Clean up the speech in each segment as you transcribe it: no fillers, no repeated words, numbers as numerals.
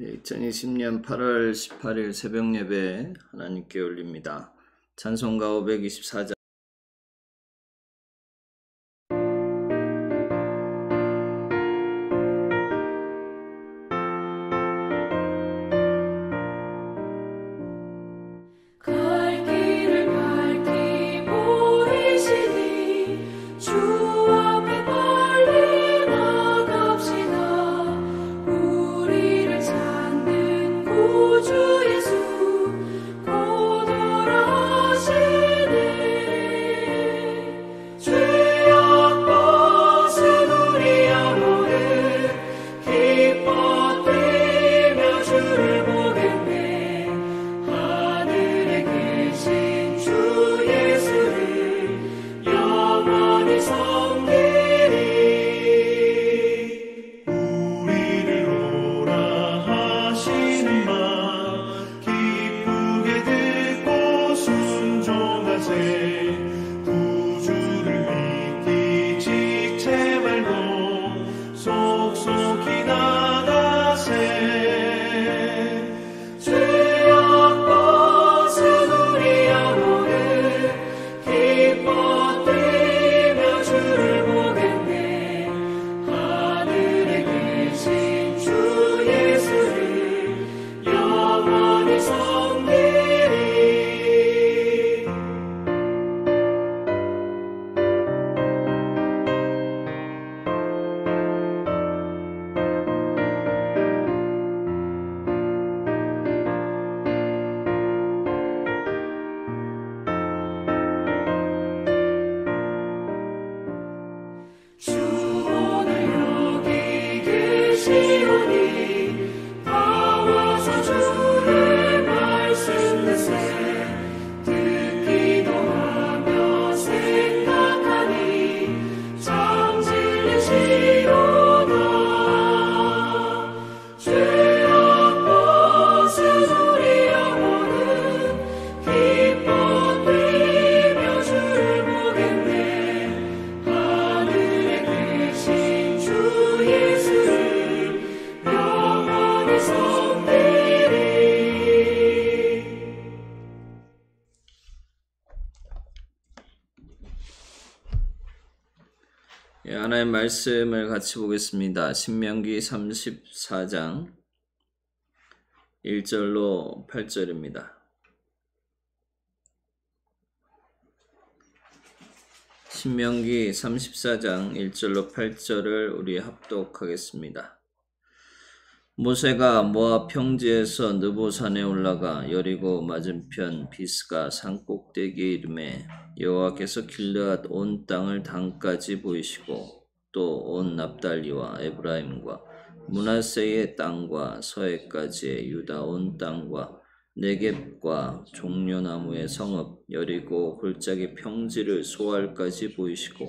2020년 8월 18일 새벽 예배 하나님께 올립니다. 찬송가 524장 하나의 말씀을 같이 보겠습니다. 신명기 34장 1절로 8절입니다. 신명기 34장 1절로 8절을 우리 합독하겠습니다. 모세가 모압 평지에서 느보산에 올라가 여리고 맞은편 비스가 산꼭대기에 이르매 여호와께서 길르앗 온 땅을 단까지 보이시고 또 온 납달리와 에브라임과 므낫세의 땅과 서해까지의 유다 온 땅과 네겝과 종려나무의 성읍 여리고 골짜기 평지를 소알까지 보이시고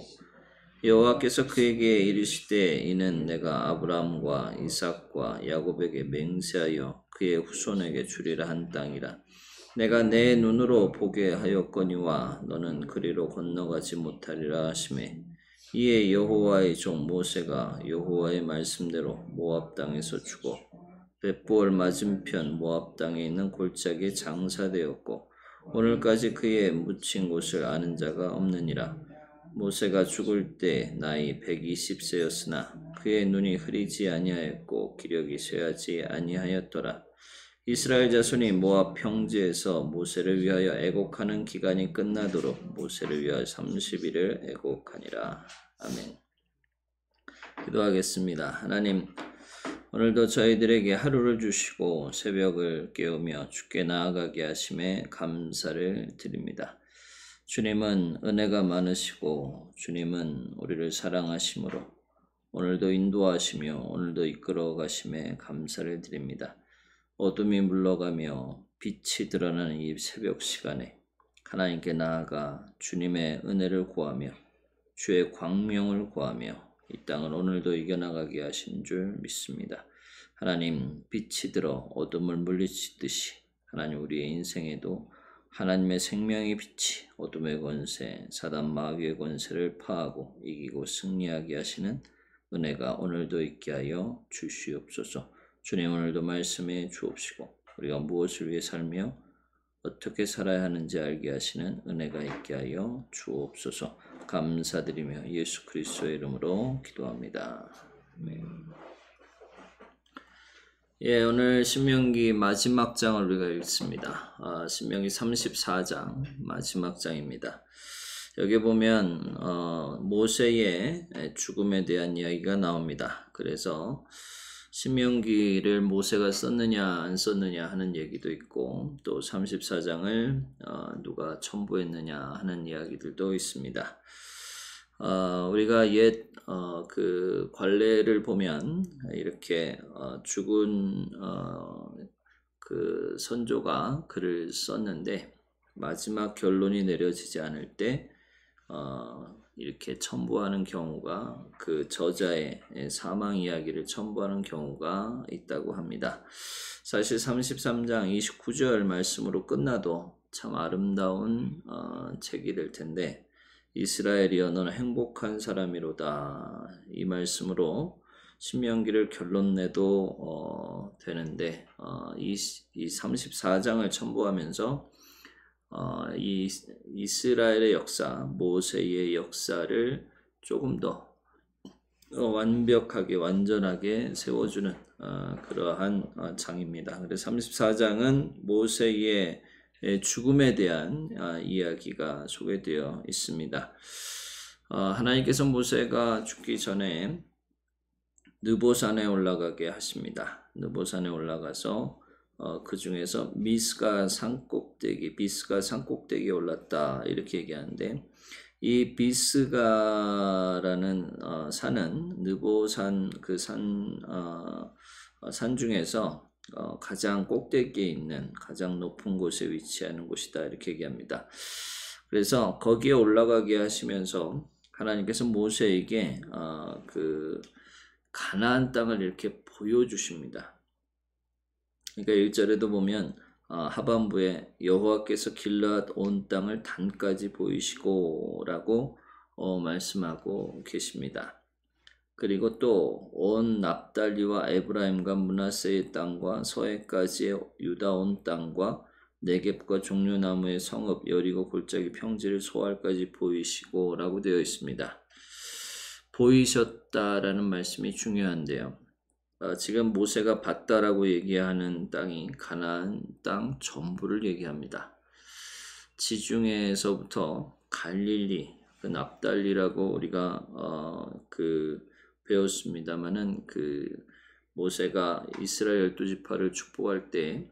여호와께서 그에게 이르시되 이는 내가 아브라함과 이삭과 야곱에게 맹세하여 그의 후손에게 주리라 한 땅이라. 내가 내 눈으로 보게 하였거니와 너는 그리로 건너가지 못하리라 하시매 이에 여호와의 종 모세가 여호와의 말씀대로 모압 땅에서 죽어 벳보을 맞은편 모압 땅에 있는 골짜기에 장사되었고 오늘까지 그의 묻힌 곳을 아는 자가 없느니라. 모세가 죽을 때 나이 120세였으나 그의 눈이 흐리지 아니하였고 기력이 쇠하지 아니하였더라. 이스라엘 자손이 모압 평지에서 모세를 위하여 애곡하는 기간이 끝나도록 모세를 위하여 30일을 애곡하니라. 아멘. 기도하겠습니다. 하나님, 오늘도 저희들에게 하루를 주시고 새벽을 깨우며 주께 나아가게 하심에 감사를 드립니다. 주님은 은혜가 많으시고 주님은 우리를 사랑하심으로 오늘도 인도하시며 오늘도 이끌어 가심에 감사를 드립니다. 어둠이 물러가며 빛이 드러나는 이 새벽 시간에 하나님께 나아가 주님의 은혜를 구하며 주의 광명을 구하며 이 땅을 오늘도 이겨나가게 하신 줄 믿습니다. 하나님, 빛이 들어 어둠을 물리치듯이 하나님 우리의 인생에도 하나님의 생명의 빛이 어둠의 권세, 사단 마귀의 권세를 파하고 이기고 승리하게 하시는 은혜가 오늘도 있게 하여 주시옵소서. 주님 오늘도 말씀해 주옵시고 우리가 무엇을 위해 살며 어떻게 살아야 하는지 알게 하시는 은혜가 있게 하여 주옵소서. 감사드리며 예수 그리스도의 이름으로 기도합니다. 아멘. 예, 오늘 신명기 마지막 장을 우리가 읽습니다. 신명기 34장 마지막 장입니다. 여기 보면 모세의 죽음에 대한 이야기가 나옵니다. 그래서 신명기를 모세가 썼느냐 안 썼느냐 하는 얘기도 있고 또 34장을 누가 첨부했느냐 하는 이야기들도 있습니다. 우리가 옛 그 관례를 보면 이렇게 죽은 그 선조가 글을 썼는데 마지막 결론이 내려지지 않을 때 이렇게 첨부하는 경우가 그 저자의 사망 이야기를 첨부하는 경우가 있다고 합니다. 사실 33장 29절 말씀으로 끝나도 참 아름다운 책이 될 텐데 이스라엘이여 너는 행복한 사람이로다 이 말씀으로 신명기를 결론 내도 되는데 이 34장을 첨부하면서 이 이스라엘의 역사, 모세의 역사를 조금 더 완벽하게 완전하게 세워주는 그러한 장입니다. 그래서 34장은 모세의 죽음에 대한 이야기가 소개되어 있습니다. 하나님께서 모세가 죽기 전에 느보산에 올라가게 하십니다. 느보산에 올라가서 그 중에서 비스가 산꼭대기에 올랐다 이렇게 얘기하는데 이 비스가라는 산은 느보산 그 산 중에서 가장 꼭대기에 있는 가장 높은 곳에 위치하는 곳이다 이렇게 얘기합니다. 그래서 거기에 올라가게 하시면서 하나님께서 모세에게 그 가나안 땅을 이렇게 보여주십니다. 그러니까 1절에도 보면 하반부에 여호와께서 길르앗 온 땅을 단까지 보이시고 라고 말씀하고 계십니다. 그리고 또 온 납달리와 에브라임과 므낫세의 땅과 서해까지의 유다 온 땅과 네겝과 종려나무의 성읍 여리고 골짜기 평지를 소알까지 보이시고 라고 되어 있습니다. 보이셨다라는 말씀이 중요한데요. 지금 모세가 봤다라고 얘기하는 땅이 가나안 땅 전부를 얘기합니다. 지중해에서부터 갈릴리, 그 납달리라고 우리가 배웠습니다만은 그 모세가 이스라엘 12지파를 축복할 때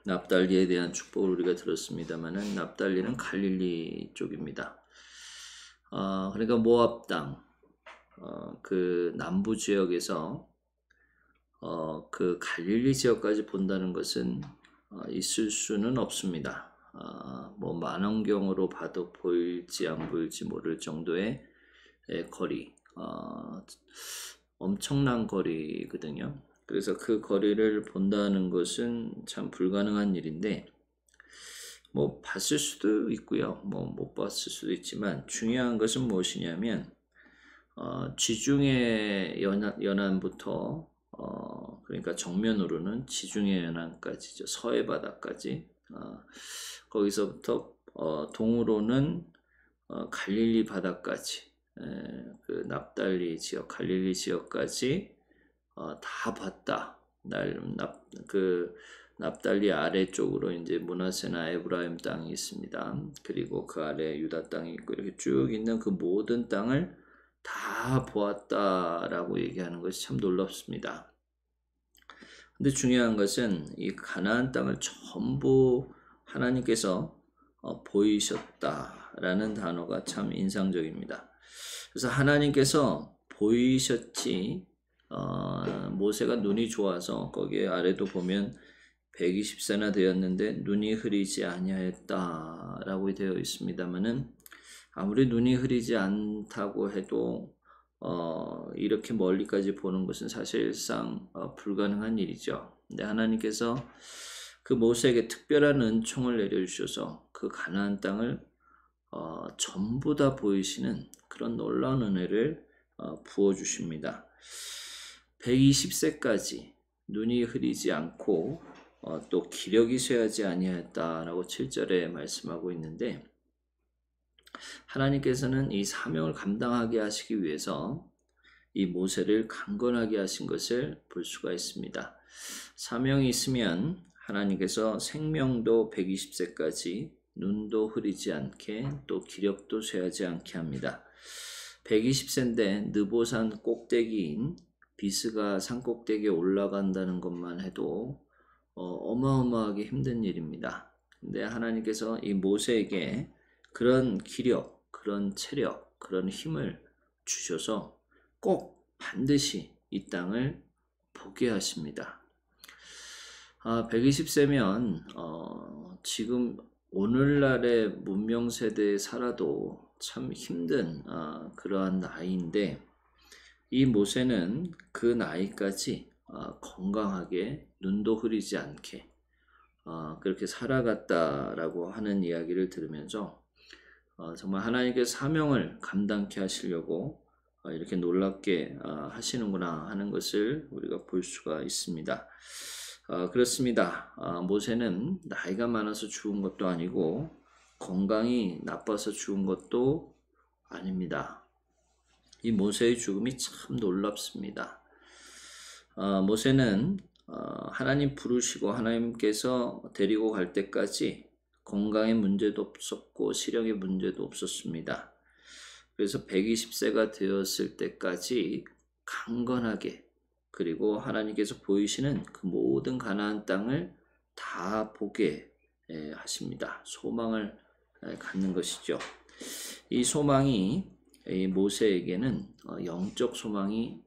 납달리에 대한 축복을 우리가 들었습니다만은 납달리는 갈릴리 쪽입니다. 그러니까 모압 땅, 그 남부 지역에서 그 갈릴리 지역까지 본다는 것은 있을 수는 없습니다. 뭐 만원경으로 봐도 보일지 안 보일지 모를 정도의 거리, 엄청난 거리거든요. 그래서 그 거리를 본다는 것은 참 불가능한 일인데 뭐 봤을 수도 있고요. 뭐 못 봤을 수도 있지만 중요한 것은 무엇이냐면 지중해 연안부터 그러니까 정면으로는 지중해 연안까지죠. 서해 바다까지 거기서부터 동으로는 갈릴리 바다까지 그 납달리 지역 갈릴리 지역까지 다 봤다. 그 납달리 아래쪽으로 이제 므낫세나 에브라임 땅이 있습니다. 그리고 그 아래 유다 땅이 있고 이렇게 쭉 있는 그 모든 땅을 다 보았다라고 얘기하는 것이 참 놀랍습니다. 근데 중요한 것은 이 가나안 땅을 전부 하나님께서 보이셨다라는 단어가 참 인상적입니다. 그래서 하나님께서 보이셨지 모세가 눈이 좋아서 거기에 아래도 보면 120세나 되었는데 눈이 흐리지 아니하였다라고 되어 있습니다만은 아무리 눈이 흐리지 않다고 해도 이렇게 멀리까지 보는 것은 사실상 불가능한 일이죠. 근데 하나님께서 그 모세에게 특별한 은총을 내려주셔서 그 가나안 땅을 전부 다 보이시는 그런 놀라운 은혜를 부어주십니다. 120세까지 눈이 흐리지 않고 또 기력이 쇠하지 아니하였다라고 7절에 말씀하고 있는데, 하나님께서는 이 사명을 감당하게 하시기 위해서 이 모세를 강건하게 하신 것을 볼 수가 있습니다. 사명이 있으면 하나님께서 생명도 120세까지 눈도 흐리지 않게 또 기력도 쇠하지 않게 합니다. 120세인데 느보산 꼭대기인 비스가 산 꼭대기에 올라간다는 것만 해도 어마어마하게 힘든 일입니다. 근데 하나님께서 이 모세에게 그런 기력, 그런 체력, 그런 힘을 주셔서 꼭 반드시 이 땅을 보게 하십니다. 120세면 지금 오늘날의 문명세대에 살아도 참 힘든 그러한 나이인데, 이 모세는 그 나이까지 건강하게 눈도 흐리지 않게 그렇게 살아갔다라고 하는 이야기를 들으면서 정말 하나님께서 사명을 감당케 하시려고 이렇게 놀랍게 하시는구나 하는 것을 우리가 볼 수가 있습니다. 그렇습니다. 모세는 나이가 많아서 죽은 것도 아니고 건강이 나빠서 죽은 것도 아닙니다. 이 모세의 죽음이 참 놀랍습니다. 모세는 하나님 부르시고 하나님께서 데리고 갈 때까지 건강에 문제도 없었고 시력에 문제도 없었습니다. 그래서 120세가 되었을 때까지 강건하게, 그리고 하나님께서 보이시는 그 모든 가나안 땅을 다 보게 하십니다. 소망을 갖는 것이죠. 이 소망이 이 모세에게는 영적 소망이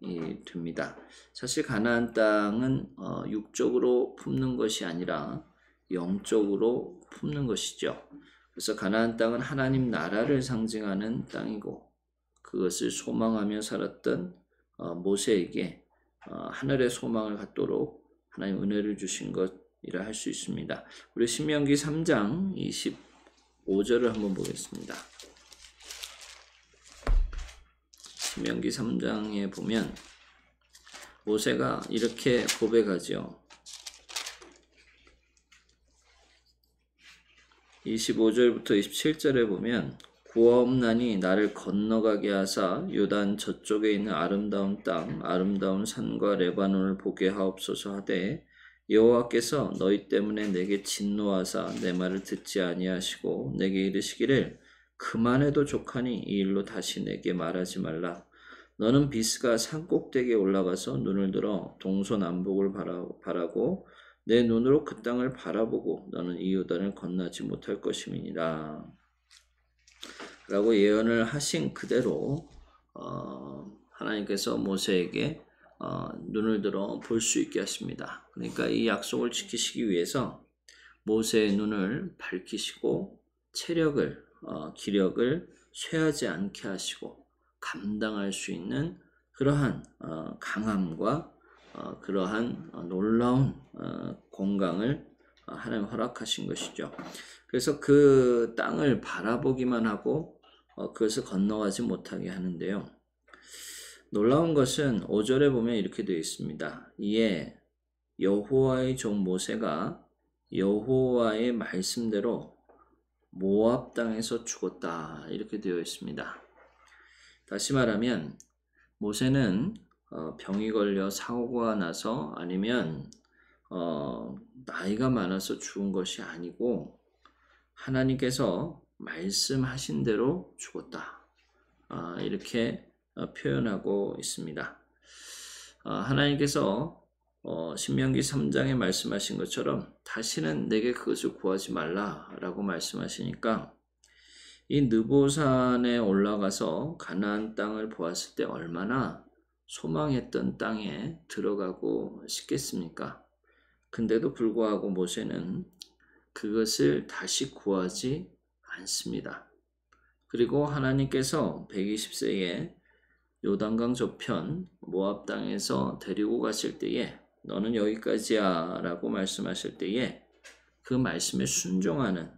됩니다. 사실 가나안 땅은 육적으로 품는 것이 아니라 영적으로 품는 것이죠. 그래서 가나안 땅은 하나님 나라를 상징하는 땅이고, 그것을 소망하며 살았던 모세에게 하늘의 소망을 갖도록 하나님 은혜를 주신 것이라 할 수 있습니다. 우리 신명기 3장 25절을 한번 보겠습니다. 신명기 3장에 보면 모세가 이렇게 고백하죠. 25절부터 27절에 보면 구하옵나니 나를 건너가게 하사 요단 저쪽에 있는 아름다운 땅 아름다운 산과 레바논을 보게 하옵소서 하되, 여호와께서 너희 때문에 내게 진노하사 내 말을 듣지 아니하시고 내게 이르시기를 그만해도 족하니 이 일로 다시 내게 말하지 말라. 너는 비스가 산 꼭대기에 올라가서 눈을 들어 동서남북을 바라고 내 눈으로 그 땅을 바라보고 너는 이 요단을 건너지 못할 것임이니라 라고 예언을 하신 그대로 하나님께서 모세에게 눈을 들어 볼 수 있게 하십니다. 그러니까 이 약속을 지키시기 위해서 모세의 눈을 밝히시고 체력을 기력을 쇠하지 않게 하시고 감당할 수 있는 그러한 강함과 그러한 놀라운 건강을 하나님 허락하신 것이죠. 그래서 그 땅을 바라보기만 하고 그것을 건너가지 못하게 하는데요. 놀라운 것은 5절에 보면 이렇게 되어 있습니다. 이에 여호와의 종 모세가 여호와의 말씀대로 모압 땅에서 죽었다, 이렇게 되어 있습니다. 다시 말하면 모세는 병이 걸려 사고가 나서 아니면 나이가 많아서 죽은 것이 아니고 하나님께서 말씀하신 대로 죽었다, 이렇게 표현하고 있습니다. 하나님께서 신명기 3장에 말씀하신 것처럼 다시는 내게 그것을 구하지 말라라고 말씀하시니까 이 느보산에 올라가서 가나안 땅을 보았을 때 얼마나 소망했던 땅에 들어가고 싶겠습니까? 근데도 불구하고 모세는 그것을 다시 구하지 않습니다. 그리고 하나님께서 120세에 요단강 저편 모압 땅에서 데리고 가실 때에 너는 여기까지야 라고 말씀하실 때에 그 말씀에 순종하는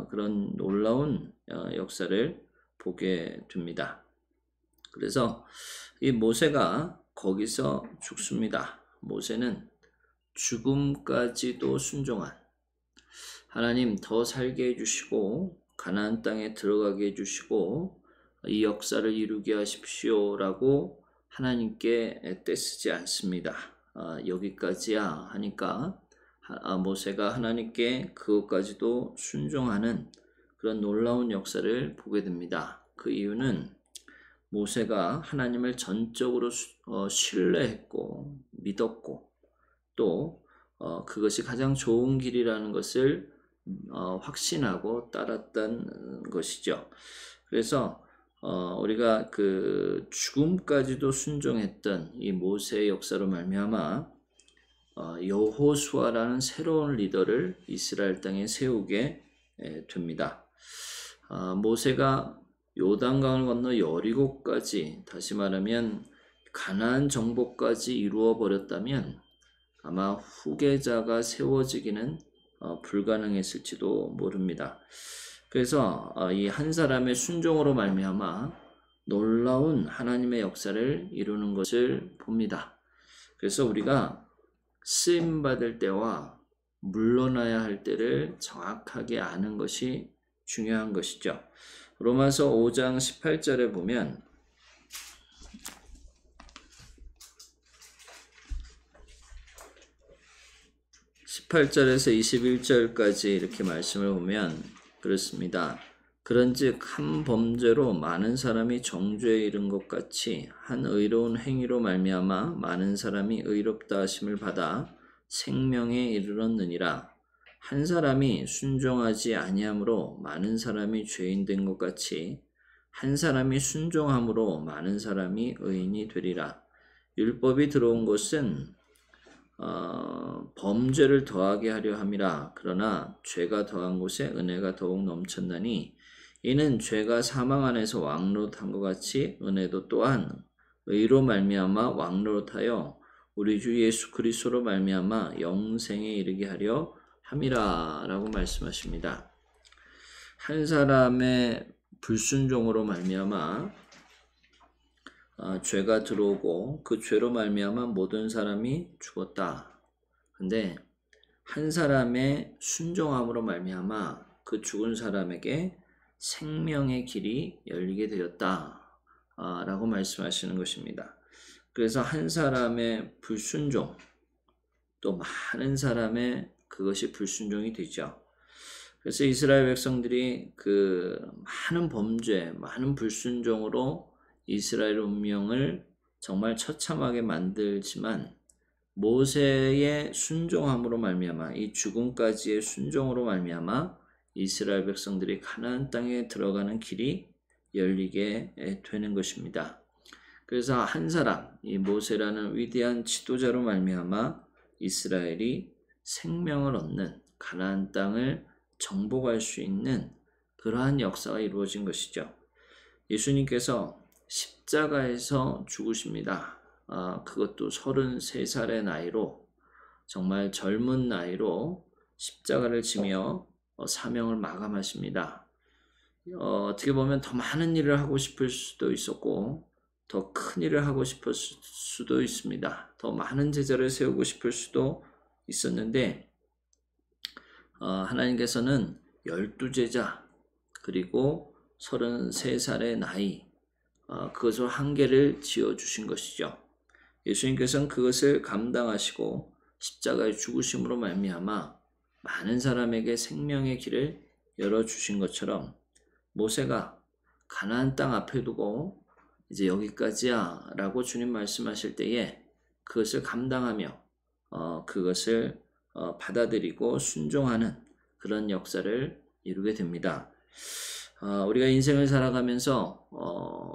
그런 놀라운 역사를 보게 됩니다. 그래서 이 모세가 거기서 죽습니다. 모세는 죽음까지도 순종한, 하나님 더 살게 해주시고 가나안 땅에 들어가게 해주시고 이 역사를 이루게 하십시오라고 하나님께 떼쓰지 않습니다. 여기까지야 하니까 모세가 하나님께 그것까지도 순종하는 그런 놀라운 역사를 보게 됩니다. 그 이유는 모세가 하나님을 전적으로 신뢰했고 믿었고 또 그것이 가장 좋은 길이라는 것을 확신하고 따랐던 것이죠. 그래서 우리가 그 죽음까지도 순종했던 이 모세의 역사로 말미암아 여호수아라는 새로운 리더를 이스라엘 땅에 세우게 됩니다. 모세가 요단강을 건너 여리고까지, 다시 말하면 가나안 정복까지 이루어 버렸다면 아마 후계자가 세워지기는 불가능했을지도 모릅니다. 그래서 이 한 사람의 순종으로 말미암아 놀라운 하나님의 역사를 이루는 것을 봅니다. 그래서 우리가 쓰임 받을 때와 물러나야 할 때를 정확하게 아는 것이 중요한 것이죠. 로마서 5장 18절에 보면 18절에서 21절까지 이렇게 말씀을 보면 그렇습니다. 그런즉 한 범죄로 많은 사람이 정죄에 이른 것 같이 한 의로운 행위로 말미암아 많은 사람이 의롭다 하심을 받아 생명에 이르렀느니라. 한 사람이 순종하지 아니함으로 많은 사람이 죄인 된 것 같이 한 사람이 순종함으로 많은 사람이 의인이 되리라. 율법이 들어온 것은 범죄를 더하게 하려 함이라. 그러나 죄가 더한 곳에 은혜가 더욱 넘쳤나니 이는 죄가 사망 안에서 왕노릇한 것 같이 은혜도 또한 의로 말미암아 왕노릇하여 우리 주 예수 그리스도로 말미암아 영생에 이르게 하려 함이라 라고 말씀하십니다. 한 사람의 불순종으로 말미암아 죄가 들어오고 그 죄로 말미암아 모든 사람이 죽었다. 근데 한 사람의 순종함으로 말미암아 그 죽은 사람에게 생명의 길이 열리게 되었다 라고 말씀하시는 것입니다. 그래서 한 사람의 불순종, 또 많은 사람의 그것이 불순종이 되죠. 그래서 이스라엘 백성들이 그 많은 범죄, 많은 불순종으로 이스라엘 운명을 정말 처참하게 만들지만 모세의 순종함으로 말미암아 이 죽음까지의 순종으로 말미암아 이스라엘 백성들이 가나안 땅에 들어가는 길이 열리게 되는 것입니다. 그래서 한 사람, 이 모세라는 위대한 지도자로 말미암아 이스라엘이 생명을 얻는 가나안 땅을 정복할 수 있는 그러한 역사가 이루어진 것이죠. 예수님께서 십자가에서 죽으십니다. 그것도 33살의 나이로, 정말 젊은 나이로 십자가를 지며 사명을 마감하십니다. 어떻게 보면 더 많은 일을 하고 싶을 수도 있었고 더 큰 일을 하고 싶을 수도 있습니다. 더 많은 제자를 세우고 싶을 수도 있었는데 하나님께서는 12제자 그리고 33살의 나이 그것으로 한계를 지어주신 것이죠. 예수님께서는 그것을 감당하시고 십자가의 죽으심으로 말미암아 많은 사람에게 생명의 길을 열어주신 것처럼 모세가 가나안 땅 앞에 두고 이제 여기까지야 라고 주님 말씀하실 때에 그것을 감당하며 그것을 받아들이고 순종하는 그런 역사를 이루게 됩니다. 우리가 인생을 살아가면서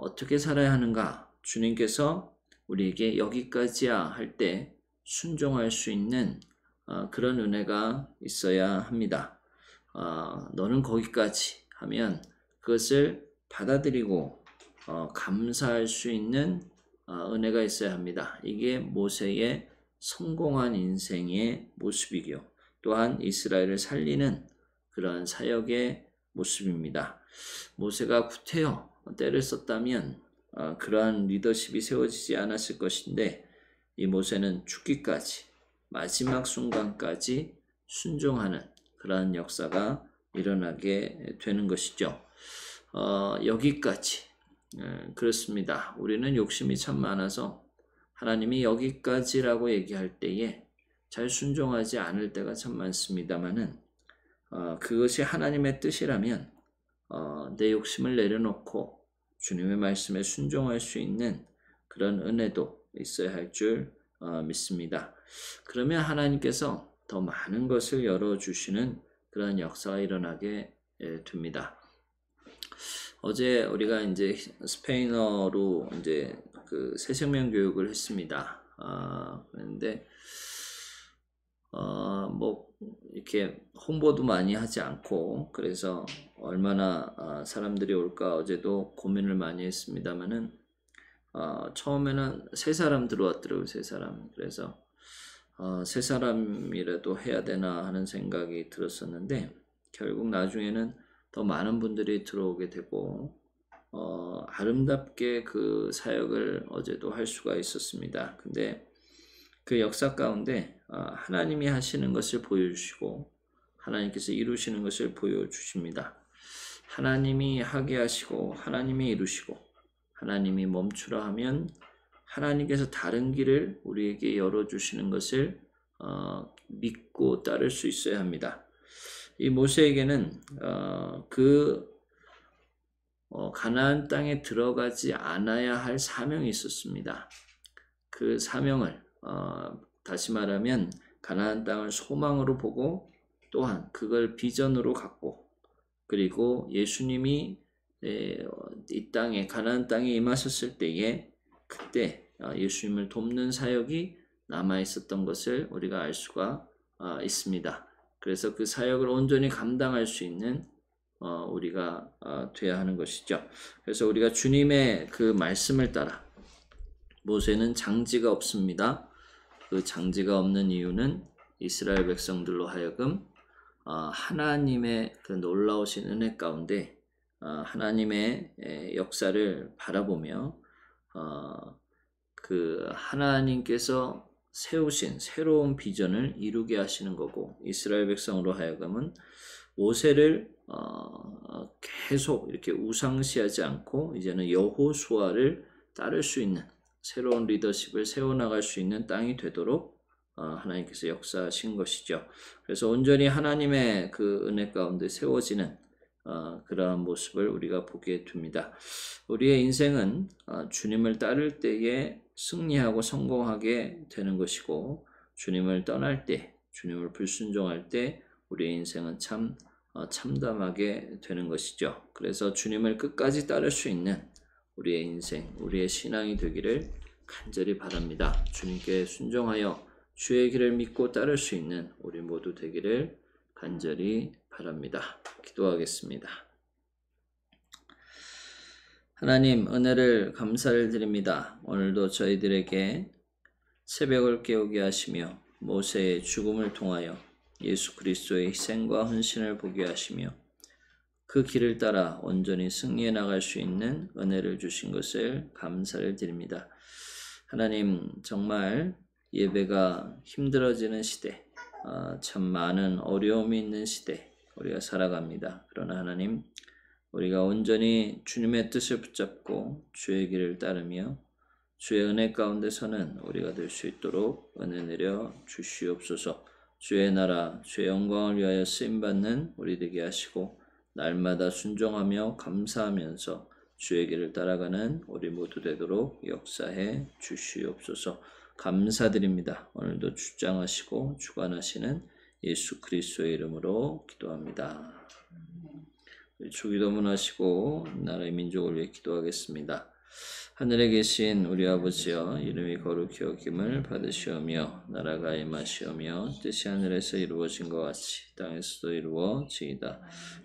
어떻게 살아야 하는가? 주님께서 우리에게 여기까지야 할 때 순종할 수 있는 그런 은혜가 있어야 합니다. 너는 거기까지 하면 그것을 받아들이고 감사할 수 있는 은혜가 있어야 합니다. 이게 모세의 성공한 인생의 모습이고요. 또한 이스라엘을 살리는 그러한 사역의 모습입니다. 모세가 구태여 때를 썼다면 그러한 리더십이 세워지지 않았을 것인데 이 모세는 죽기까지 마지막 순간까지 순종하는 그러한 역사가 일어나게 되는 것이죠. 여기까지. 그렇습니다. 우리는 욕심이 참 많아서 하나님이 여기까지라고 얘기할 때에 잘 순종하지 않을 때가 참 많습니다만은 그것이 하나님의 뜻이라면 내 욕심을 내려놓고 주님의 말씀에 순종할 수 있는 그런 은혜도 있어야 할 줄 믿습니다. 그러면 하나님께서 더 많은 것을 열어주시는 그런 역사가 일어나게 됩니다. 어제 우리가 이제 스페인어로 이제 그 새생명 교육을 했습니다. 그런데 뭐 이렇게 홍보도 많이 하지 않고 그래서 얼마나 사람들이 올까 어제도 고민을 많이 했습니다만은 처음에는 3사람 들어왔더라고요. 3사람. 그래서 3사람이라도 해야 되나 하는 생각이 들었었는데 결국 나중에는 더 많은 분들이 들어오게 되고 아름답게 그 사역을 어제도 할 수가 있었습니다. 근데 그 역사 가운데 하나님이 하시는 것을 보여주시고 하나님께서 이루시는 것을 보여주십니다. 하나님이 하게 하시고 하나님이 이루시고 하나님이 멈추라 하면 하나님께서 다른 길을 우리에게 열어주시는 것을 믿고 따를 수 있어야 합니다. 이 모세에게는 가나안 땅에 들어가지 않아야 할 사명이 있었습니다. 그 사명을 다시 말하면 가나안 땅을 소망으로 보고 또한 그걸 비전으로 갖고 그리고 예수님이 이 땅에 가나안 땅에 임하셨을 때에 그때 예수님을 돕는 사역이 남아 있었던 것을 우리가 알 수가 있습니다. 그래서 그 사역을 온전히 감당할 수 있는 우리가 돼야 하는 것이죠. 그래서 우리가 주님의 그 말씀을 따라 모세는 장지가 없습니다. 그 장지가 없는 이유는 이스라엘 백성들로 하여금 하나님의 그 놀라우신 은혜 가운데 하나님의 역사를 바라보며 그 하나님께서 세우신 새로운 비전을 이루게 하시는 거고 이스라엘 백성으로 하여금은 모세를 계속 이렇게 우상시하지 않고 이제는 여호수아를 따를 수 있는 새로운 리더십을 세워나갈 수 있는 땅이 되도록 하나님께서 역사하신 것이죠. 그래서 온전히 하나님의 그 은혜 가운데 세워지는 그러한 모습을 우리가 보게 됩니다. 우리의 인생은 주님을 따를 때에 승리하고 성공하게 되는 것이고 주님을 떠날 때, 주님을 불순종할 때 우리의 인생은 참 참담하게 되는 것이죠. 그래서 주님을 끝까지 따를 수 있는 우리의 인생, 우리의 신앙이 되기를 간절히 바랍니다. 주님께 순종하여 주의 길을 믿고 따를 수 있는 우리 모두 되기를 간절히 바랍니다. 기도하겠습니다. 하나님 은혜를 감사를 드립니다. 오늘도 저희들에게 새벽을 깨우게 하시며 모세의 죽음을 통하여 예수 그리스도의 희생과 헌신을 보게 하시며 그 길을 따라 온전히 승리해 나갈 수 있는 은혜를 주신 것을 감사를 드립니다. 하나님 정말 예배가 힘들어지는 시대, 참 많은 어려움이 있는 시대 우리가 살아갑니다. 그러나 하나님 우리가 온전히 주님의 뜻을 붙잡고 주의 길을 따르며 주의 은혜 가운데서는 우리가 될 수 있도록 은혜 내려 주시옵소서. 주의 나라, 주의 영광을 위하여 쓰임받는 우리 되게 하시고 날마다 순종하며 감사하면서 주의 길을 따라가는 우리 모두 되도록 역사해 주시옵소서. 감사드립니다. 오늘도 주장하시고 주관하시는 예수 그리스도의 이름으로 기도합니다. 주기도문 하시고 나라의 민족을 위해 기도하겠습니다. 하늘에 계신 우리 아버지여 이름이 거룩히 여김을 받으시오며 나라가 임하시오며 뜻이 하늘에서 이루어진 것 같이 땅에서도 이루어지이다.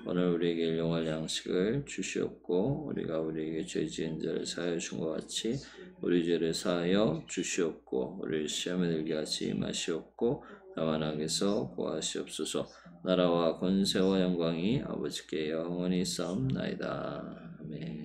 오늘 우리에게 일용할 양식을 주시옵고 우리가 우리에게 죄 지은 자를 사하여 준 것 같이 우리 죄를 사하여 주시옵고 우리를 시험에 들게 하지 마시옵고 다만 악에서 구하시옵소서. 나라와 권세와 영광이 아버지께 영원히 싸움나이다. 아멘.